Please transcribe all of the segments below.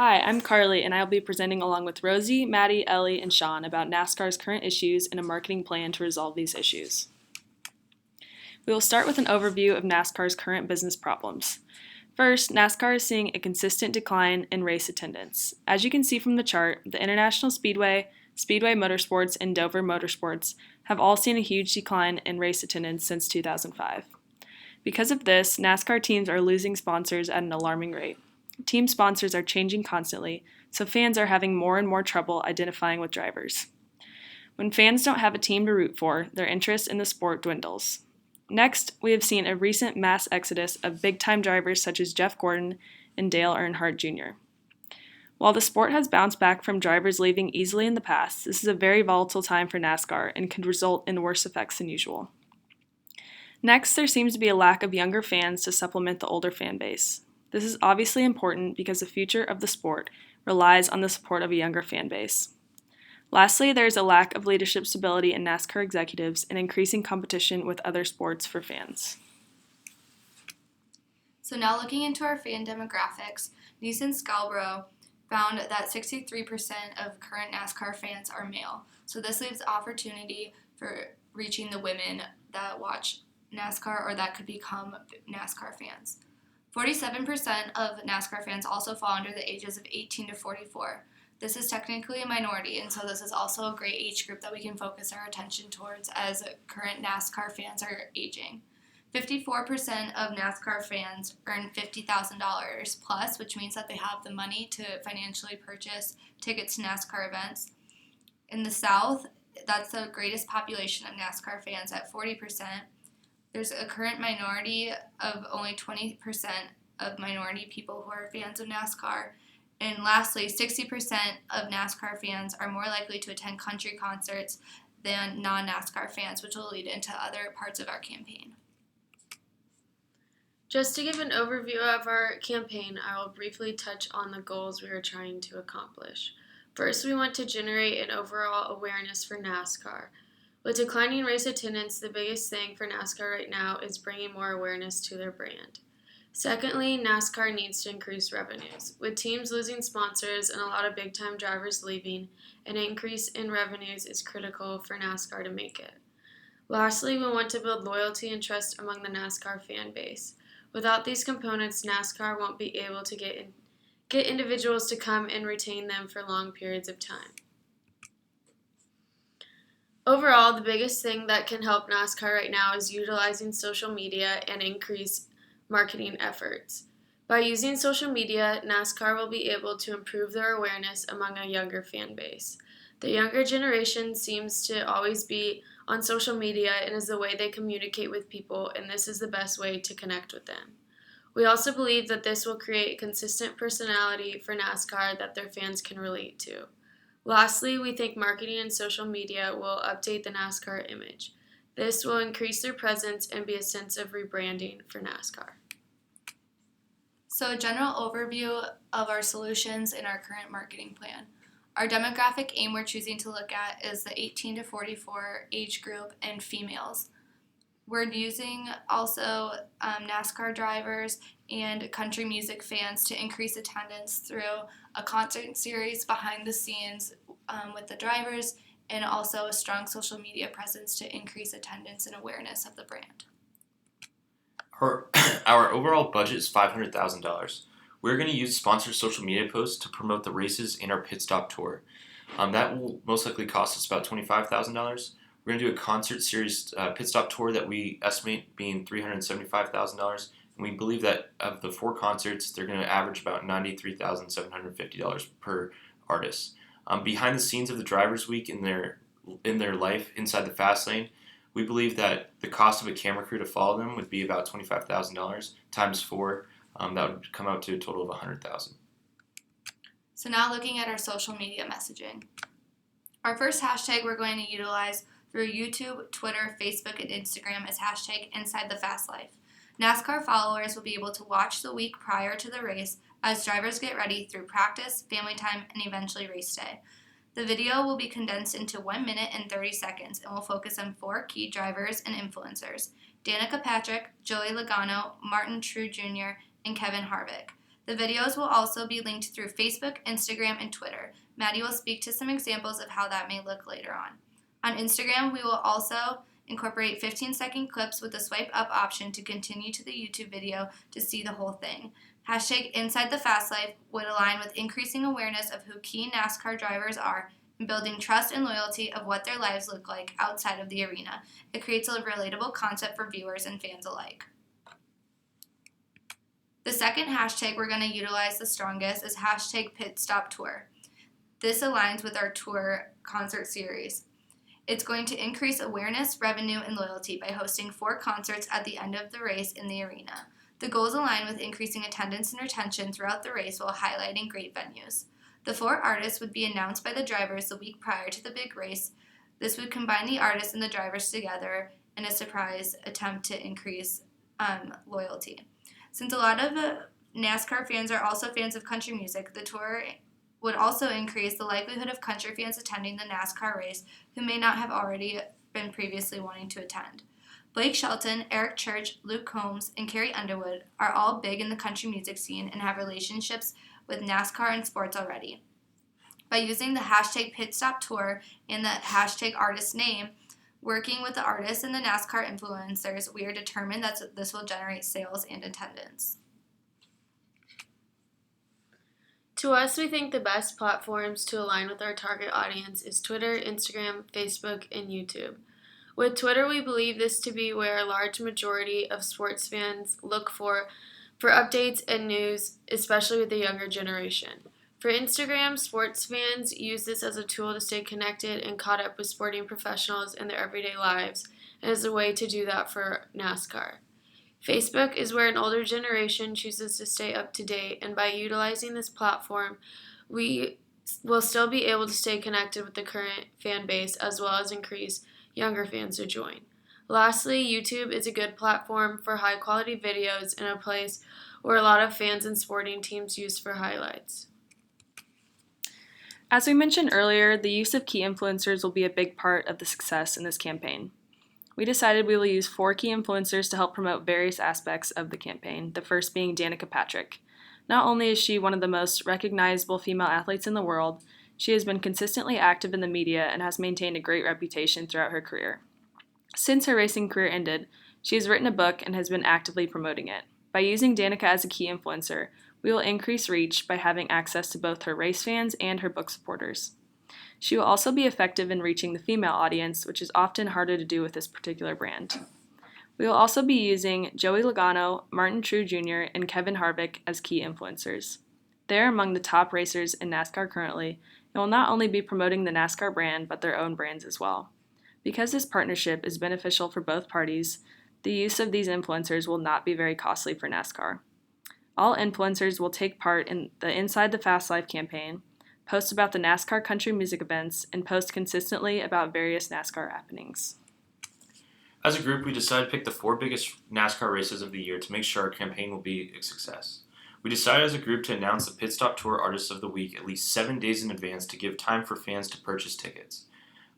Hi, I'm Carli, and I'll be presenting along with Rosey, Maddie, Ellie, and Sean about NASCAR's current issues and a marketing plan to resolve these issues. We will start with an overview of NASCAR's current business problems. First, NASCAR is seeing a consistent decline in race attendance. As you can see from the chart, the International Speedway, Speedway Motorsports, and Dover Motorsports have all seen a huge decline in race attendance since 2005. Because of this, NASCAR teams are losing sponsors at an alarming rate. Team sponsors are changing constantly, so fans are having more and more trouble identifying with drivers. When fans don't have a team to root for, their interest in the sport dwindles. Next, we have seen a recent mass exodus of big-time drivers such as Jeff Gordon and Dale Earnhardt Jr. While the sport has bounced back from drivers leaving easily in the past, this is a very volatile time for NASCAR and could result in worse effects than usual. Next, there seems to be a lack of younger fans to supplement the older fan base. This is obviously important because the future of the sport relies on the support of a younger fan base. Lastly, there is a lack of leadership stability in NASCAR executives and increasing competition with other sports for fans. So now looking into our fan demographics, Neeson Scalbro found that 63% of current NASCAR fans are male. So this leaves opportunity for reaching the women that watch NASCAR or that could become NASCAR fans. 47% of NASCAR fans also fall under the ages of 18 to 44. This is technically a minority, and so this is also a great age group that we can focus our attention towards as current NASCAR fans are aging. 54% of NASCAR fans earn $50,000 plus, which means that they have the money to financially purchase tickets to NASCAR events. In the South, that's the greatest population of NASCAR fans at 40%. There's a current minority of only 20% of minority people who are fans of NASCAR. And lastly, 60% of NASCAR fans are more likely to attend country concerts than non-NASCAR fans, which will lead into other parts of our campaign. Just to give an overview of our campaign, I will briefly touch on the goals we are trying to accomplish. First, we want to generate an overall awareness for NASCAR. With declining race attendance, the biggest thing for NASCAR right now is bringing more awareness to their brand. Secondly, NASCAR needs to increase revenues. With teams losing sponsors and a lot of big-time drivers leaving, an increase in revenues is critical for NASCAR to make it. Lastly, we want to build loyalty and trust among the NASCAR fan base. Without these components, NASCAR won't be able to get individuals to come and retain them for long periods of time. Overall, the biggest thing that can help NASCAR right now is utilizing social media and increase marketing efforts. By using social media, NASCAR will be able to improve their awareness among a younger fan base. The younger generation seems to always be on social media and is the way they communicate with people, and this is the best way to connect with them. We also believe that this will create a consistent personality for NASCAR that their fans can relate to. Lastly, we think marketing and social media will update the NASCAR image. This will increase their presence and be a sense of rebranding for NASCAR. So a general overview of our solutions in our current marketing plan. Our demographic aim we're choosing to look at is the 18 to 44 age group and females. We're using also NASCAR drivers and country music fans to increase attendance through a concert series behind the scenes with the drivers and also a strong social media presence to increase attendance and awareness of the brand. Our overall budget is $500,000. We're going to use sponsored social media posts to promote the races in our pit stop tour. That will most likely cost us about $25,000. We're going to do a concert series pit stop tour that we estimate being $375,000. And we believe that of the 4 concerts, they're going to average about $93,750 per artist. Behind the scenes of the Drivers' Week in their life inside the fast lane, we believe that the cost of a camera crew to follow them would be about $25,000 times 4. That would come out to a total of $100,000. So now looking at our social media messaging. Our first hashtag we're going to utilize through YouTube, Twitter, Facebook, and Instagram is hashtag InsideTheFastLife. NASCAR followers will be able to watch the week prior to the race as drivers get ready through practice, family time, and eventually race day. The video will be condensed into 1 minute and 30 seconds and will focus on 4 key drivers and influencers: Danica Patrick, Joey Logano, Martin True Jr., and Kevin Harvick. The videos will also be linked through Facebook, Instagram, and Twitter. Maddie will speak to some examples of how that may look later on. On Instagram, we will also incorporate 15-second clips with the swipe up option to continue to the YouTube video to see the whole thing. Hashtag Inside the Fast Life would align with increasing awareness of who key NASCAR drivers are and building trust and loyalty of what their lives look like outside of the arena. It creates a relatable concept for viewers and fans alike. The second hashtag we're going to utilize the strongest is hashtag Pit Stop Tour. This aligns with our tour concert series. It's going to increase awareness, revenue, and loyalty by hosting 4 concerts at the end of the race in the arena. The goals align with increasing attendance and retention throughout the race while highlighting great venues. The 4 artists would be announced by the drivers the week prior to the big race. This would combine the artists and the drivers together in a surprise attempt to increase loyalty. Since a lot of NASCAR fans are also fans of country music, the tour would also increase the likelihood of country fans attending the NASCAR race who may not have already been previously wanting to attend. Blake Shelton, Eric Church, Luke Combs, and Carrie Underwood are all big in the country music scene and have relationships with NASCAR and sports already. By using the hashtag Pit Stop Tour and the hashtag artist name, working with the artists and the NASCAR influencers, we are determined that this will generate sales and attendance. To us, we think the best platforms to align with our target audience is Twitter, Instagram, Facebook, and YouTube. With Twitter, we believe this to be where a large majority of sports fans look for updates and news, especially with the younger generation. For Instagram, sports fans use this as a tool to stay connected and caught up with sporting professionals in their everyday lives, and as a way to do that for NASCAR. Facebook is where an older generation chooses to stay up to date, and by utilizing this platform, we will still be able to stay connected with the current fan base as well as increase younger fans to join. Lastly, YouTube is a good platform for high quality videos and a place where a lot of fans and sporting teams use for highlights. As we mentioned earlier, the use of key influencers will be a big part of the success in this campaign. We decided we will use 4 key influencers to help promote various aspects of the campaign, the first being Danica Patrick. Not only is she one of the most recognizable female athletes in the world, she has been consistently active in the media and has maintained a great reputation throughout her career. Since her racing career ended, she has written a book and has been actively promoting it. By using Danica as a key influencer, we will increase reach by having access to both her race fans and her book supporters. She will also be effective in reaching the female audience, which is often harder to do with this particular brand. We will also be using Joey Logano, Martin True Jr., and Kevin Harvick as key influencers. They are among the top racers in NASCAR currently and will not only be promoting the NASCAR brand but their own brands as well. Because this partnership is beneficial for both parties, the use of these influencers will not be very costly for NASCAR. All influencers will take part in the Inside the Fast Life campaign, post about the NASCAR country music events, and post consistently about various NASCAR happenings. As a group, we decided to pick the 4 biggest NASCAR races of the year to make sure our campaign will be a success. We decided as a group to announce the Pit Stop Tour Artists of the Week at least 7 days in advance to give time for fans to purchase tickets.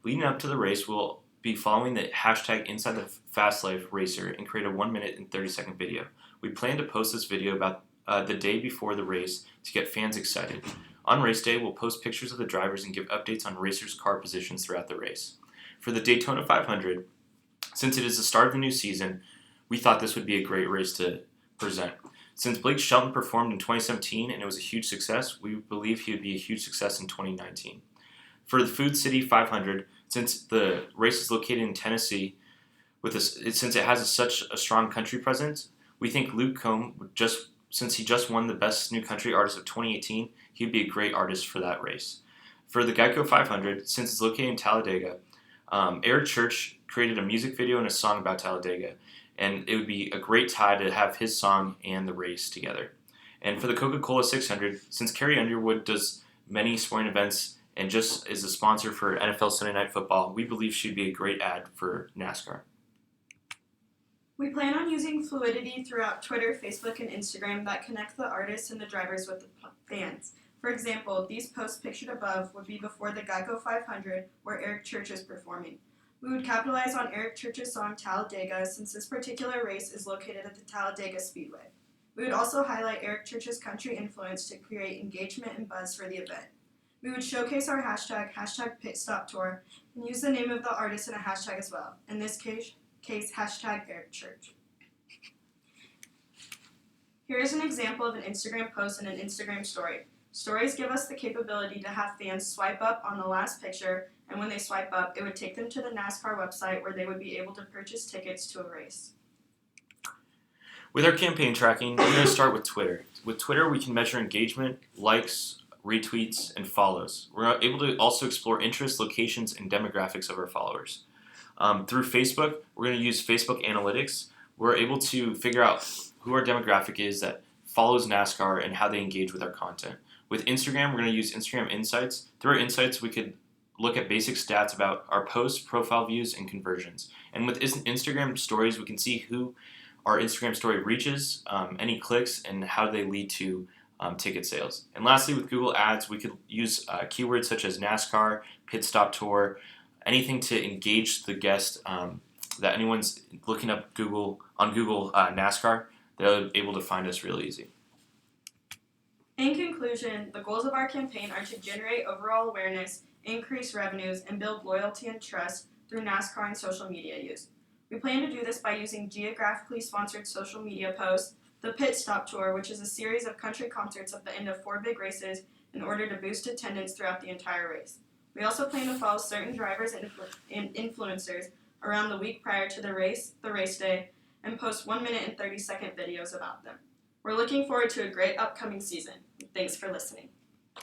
Leading up to the race, we'll be following the hashtag Inside the Fast Life Racer and create a 1 minute and 30-second video. We plan to post this video about the day before the race to get fans excited. On race day, we'll post pictures of the drivers and give updates on racers' car positions throughout the race. For the Daytona 500, since it is the start of the new season, we thought this would be a great race to present. Since Blake Shelton performed in 2017 and it was a huge success, we believe he would be a huge success in 2019. For the Food City 500, since the race is located in Tennessee, since it has such a strong country presence, we think Luke Combs, since he just won the Best New Country Artist of 2018, he'd be a great artist for that race. For the Geico 500, since it's located in Talladega, Eric Church created a music video and a song about Talladega, and it would be a great tie to have his song and the race together. And for the Coca-Cola 600, since Carrie Underwood does many sporting events and just is a sponsor for NFL Sunday Night Football, we believe she'd be a great ad for NASCAR. We plan on using fluidity throughout Twitter, Facebook, and Instagram that connect the artists and the drivers with the fans. For example, these posts pictured above would be before the Geico 500, where Eric Church is performing. We would capitalize on Eric Church's song Talladega, since this particular race is located at the Talladega Speedway. We would also highlight Eric Church's country influence to create engagement and buzz for the event. We would showcase our hashtag #PitStopTour, and use the name of the artist in a hashtag as well, in this case hashtag Eric Church. Here is an example of an Instagram post and an Instagram story. Stories give us the capability to have fans swipe up on the last picture, and when they swipe up, it would take them to the NASCAR website where they would be able to purchase tickets to a race. With our campaign tracking, we're going to start with Twitter. With Twitter, we can measure engagement, likes, retweets, and follows. We're able to also explore interests, locations, and demographics of our followers. Through Facebook, we're going to use Facebook Analytics. We're able to figure out who our demographic is that follows NASCAR and how they engage with our content. With Instagram, we're going to use Instagram Insights. Through our insights, we could look at basic stats about our posts, profile views, and conversions. And with Instagram Stories, we can see who our Instagram story reaches, any clicks, and how they lead to ticket sales. And lastly, with Google Ads, we could use keywords such as NASCAR, Pit Stop Tour, anything to engage the guest that anyone's looking up Google NASCAR, they're able to find us really easy. In conclusion, the goals of our campaign are to generate overall awareness, increase revenues, and build loyalty and trust through NASCAR and social media use. We plan to do this by using geographically sponsored social media posts, the Pit Stop Tour, which is a series of country concerts at the end of 4 big races in order to boost attendance throughout the entire race. We also plan to follow certain drivers and influencers around the week prior to the race day, and post 1 minute and 30-second videos about them. We're looking forward to a great upcoming season. Thanks for listening.